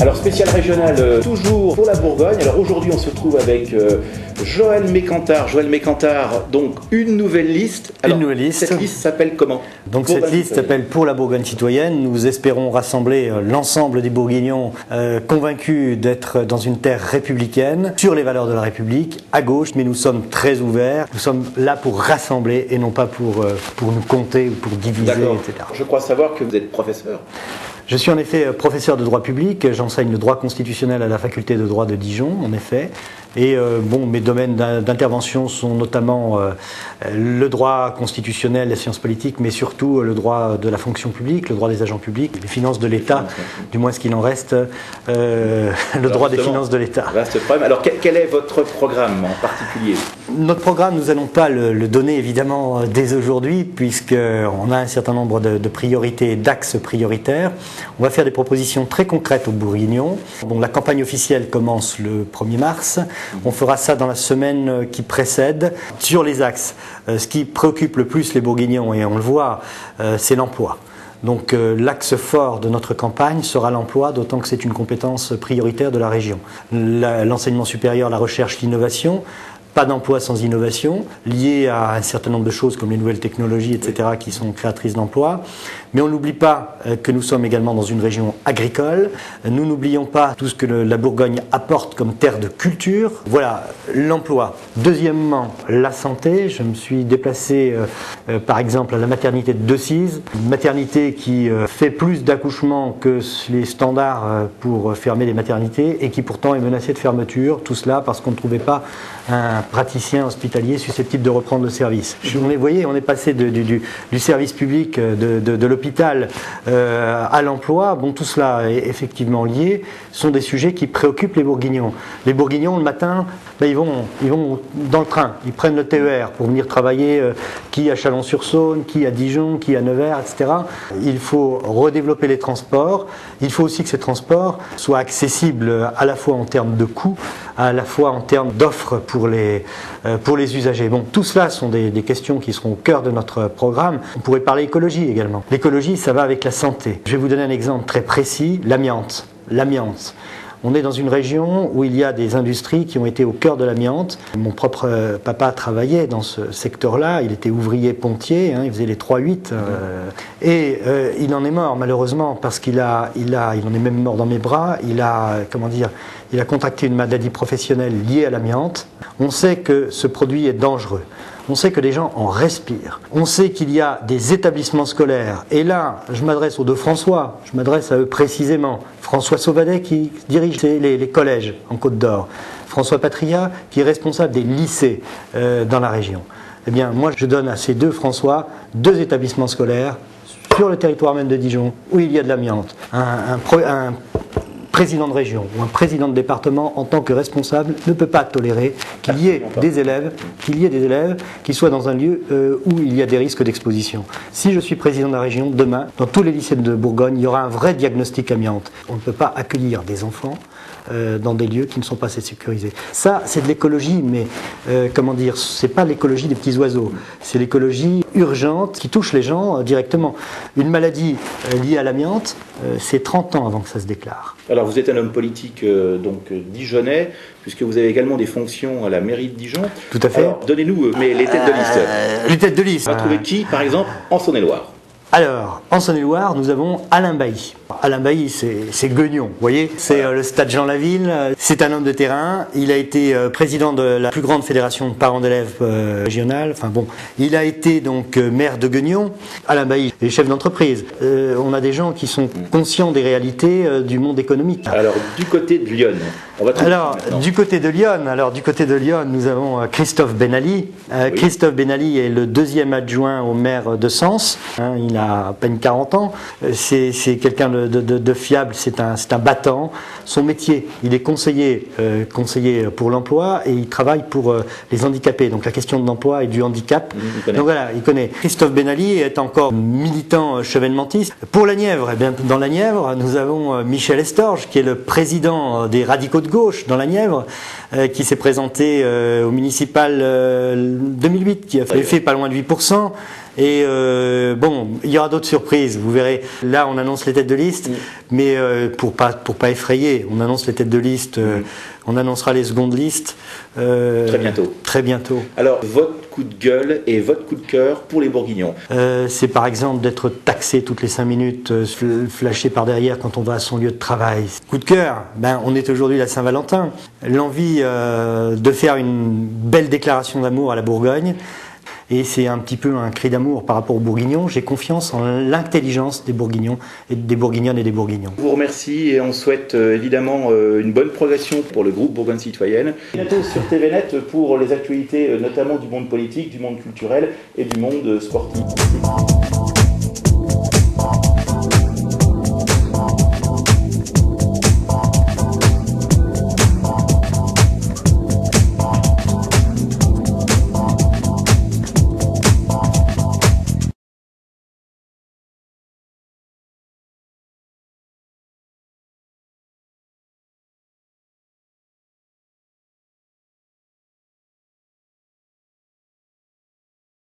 Alors spécial régional, toujours pour la Bourgogne. Alors aujourd'hui on se retrouve avec Joël Mécantard. Joël Mécantard, donc une nouvelle liste. Alors, une nouvelle liste. Cette liste s'appelle comment? Donc cette liste s'appelle Pour la Bourgogne citoyenne. Nous espérons rassembler l'ensemble des Bourguignons convaincus d'être dans une terre républicaine, sur les valeurs de la République, à gauche, mais nous sommes très ouverts. Nous sommes là pour rassembler et non pas pour nous compter ou pour diviser, etc. Je crois savoir que vous êtes professeur. Je suis en effet professeur de droit public, j'enseigne le droit constitutionnel à la faculté de droit de Dijon, en effet. Et mes domaines d'intervention sont notamment le droit constitutionnel, les sciences politiques, mais surtout le droit de la fonction publique, le droit des agents publics, les finances de l'État, du moins ce qu'il en reste, le droit des finances de l'État. Vaste problème. Alors quel est votre programme en particulier? Notre programme, nous n'allons pas le donner évidemment dès aujourd'hui, puisqu'on a un certain nombre de priorités, d'axes prioritaires. On va faire des propositions très concrètes aux Bourguignons. Bon, la campagne officielle commence le 1er mars. On fera ça dans la semaine qui précède. Sur les axes, ce qui préoccupe le plus les Bourguignons, et on le voit, c'est l'emploi. Donc l'axe fort de notre campagne sera l'emploi, d'autant que c'est une compétence prioritaire de la région. L'enseignement supérieur, la recherche, l'innovation. Pas d'emploi sans innovation, lié à un certain nombre de choses comme les nouvelles technologies, etc., qui sont créatrices d'emplois. Mais on n'oublie pas que nous sommes également dans une région agricole. Nous n'oublions pas tout ce que la Bourgogne apporte comme terre de culture. Voilà, l'emploi. Deuxièmement, la santé. Je me suis déplacé, par exemple, à la maternité de Decize, une maternité qui fait plus d'accouchements que les standards pour fermer les maternités et qui pourtant est menacée de fermeture. Tout cela parce qu'on ne trouvait pas un praticien hospitalier susceptible de reprendre le service. Vous voyez, on est passé du service public, de l'hôpital à l'emploi. Bon, tout cela est effectivement lié. Ce sont des sujets qui préoccupent les Bourguignons. Les Bourguignons, le matin, ils vont dans le train, ils prennent le TER pour venir travailler, qui à Chalon-sur-Saône, qui à Dijon, qui à Nevers, etc. Il faut redévelopper les transports. Il faut aussi que ces transports soient accessibles à la fois en termes de coûts, à la fois en termes d'offres pour les usagers. Bon, tout cela sont des questions qui seront au cœur de notre programme. On pourrait parler écologie également. L'écologie, ça va avec la santé. Je vais vous donner un exemple très précis, l'amiante. L'amiante. On est dans une région où il y a des industries qui ont été au cœur de l'amiante. Mon propre papa travaillait dans ce secteur-là, il était ouvrier pontier, il faisait les 3-8, et il en est mort malheureusement parce il en est même mort dans mes bras, il a contracté une maladie professionnelle liée à l'amiante. On sait que ce produit est dangereux. On sait que les gens en respirent. On sait qu'il y a des établissements scolaires. Et là, je m'adresse aux deux François, je m'adresse à eux précisément. François Sauvadet qui dirige les collèges en Côte d'Or. François Patria qui est responsable des lycées dans la région. Eh bien, moi, je donne à ces deux François 2 établissements scolaires sur le territoire même de Dijon où il y a de l'amiante. Un président de région ou un président de département en tant que responsable ne peut pas tolérer qu'il y ait des élèves qui soient dans un lieu où il y a des risques d'exposition. Si je suis président de la région, demain, dans tous les lycées de Bourgogne, il y aura un vrai diagnostic amiante. On ne peut pas accueillir des enfants dans des lieux qui ne sont pas assez sécurisés. Ça, c'est de l'écologie, mais c'est pas l'écologie des petits oiseaux. C'est l'écologie urgente qui touche les gens directement. Une maladie liée à l'amiante, c'est 30 ans avant que ça se déclare. Alors vous êtes un homme politique dijonnais, puisque vous avez également des fonctions à la mairie de Dijon. Tout à fait. Alors donnez-nous les têtes de liste. Les têtes de liste. On va trouver qui, par exemple, en Saône-et-Loire? Alors, en Saône-et-Loire, nous avons Alain Bailly. Alain Bailly, c'est Guignon, vous voyez, c'est le stade Jean Laville, c'est un homme de terrain, il a été président de la plus grande fédération de parents d'élèves régionale, enfin bon, il a été donc maire de Guignon. Alain Bailly est chef d'entreprise. On a des gens qui sont conscients des réalités du monde économique. Alors, du côté de Lyon, on va du côté de Lyon, nous avons Christophe Benali. Oui. Christophe Benali est le 2e adjoint au maire de Sens, il a à peine 40 ans, c'est quelqu'un de fiable, c'est un battant. Son métier, il est conseiller pour l'emploi et il travaille pour les handicapés, donc la question de l'emploi et du handicap. Donc voilà, il connaît. Christophe Benali est encore militant chevènementiste. Pour la Nièvre, eh bien, dans la Nièvre, nous avons Michel Estorge, qui est le président des radicaux de gauche dans la Nièvre, qui s'est présenté au municipal 2008, qui a fait pas loin de 8%. Et bon, il y aura d'autres surprises, vous verrez. Là, on annonce les têtes de liste, mais pour pas effrayer, on annonce les têtes de liste, on annoncera les secondes listes. Très bientôt. Très bientôt. Alors, votre coup de gueule et votre coup de cœur pour les Bourguignons? C'est par exemple d'être taxé toutes les 5 minutes, flashé par derrière quand on va à son lieu de travail. Coup de cœur, ben, on est aujourd'hui la Saint-Valentin. L'envie de faire une belle déclaration d'amour à la Bourgogne. Et c'est un petit peu un cri d'amour par rapport aux Bourguignons. J'ai confiance en l'intelligence des Bourguignons, et des Bourguignonnes et des Bourguignons. Je vous remercie et on souhaite évidemment une bonne progression pour le groupe Bourgogne Citoyenne. Bientôt sur TVNet pour les actualités notamment du monde politique, du monde culturel et du monde sportif.